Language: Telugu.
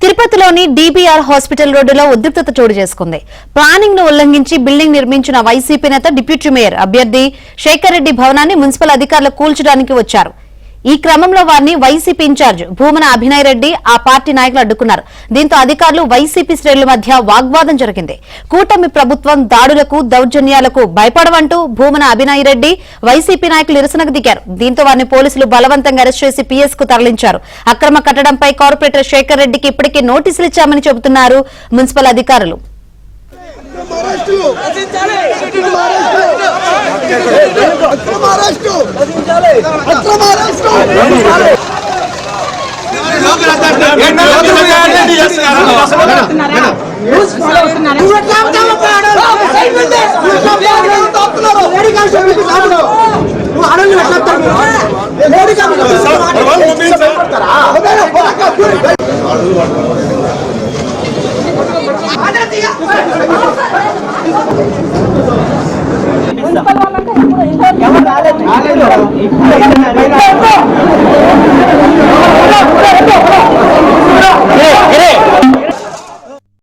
తిరుపతిలోని డీబీఆర్ హాస్పిటల్ రోడ్డులో ఉద్రిక్తత చోటు చేసుకుంది. ప్లానింగ్ ను ఉల్లంఘించి బిల్డింగ్ నిర్మించిన వైసీపీ నేత డిప్యూటీ మేయర్ అభ్యర్థి శేఖర్ రెడ్డి భవనాన్ని మున్సిపల్ అధికారులు కూల్చడానికి వచ్చారు. ఈ క్రమంలో వారిని వైసీపీ ఇన్ఛార్జ్ భూమన అభినయ్ రెడ్డి ఆ పార్టీ నాయకులు అడ్డుకున్నారు. దీంతో అధికారులు వైసీపీ శ్రేణుల మధ్య వాగ్వాదం జరిగింది. కూటమి ప్రభుత్వం దాడులకు దౌర్జన్యాలకు భయపడవంటూ భూమన అభినయ్ రెడ్డి వైసీపీ నాయకులు నిరసనకు దిగారు. దీంతో వారిని పోలీసులు బలవంతంగా అరెస్ట్ చేసి పీఎస్ కు తరలించారు. అక్రమ కట్టడంపై కార్పొరేటర్ శేఖర్ రెడ్డికి ఇప్పటికే నోటీసులు ఇచ్చామని చెబుతున్నారు మున్సిపల్ అధికారులు. ఎవరు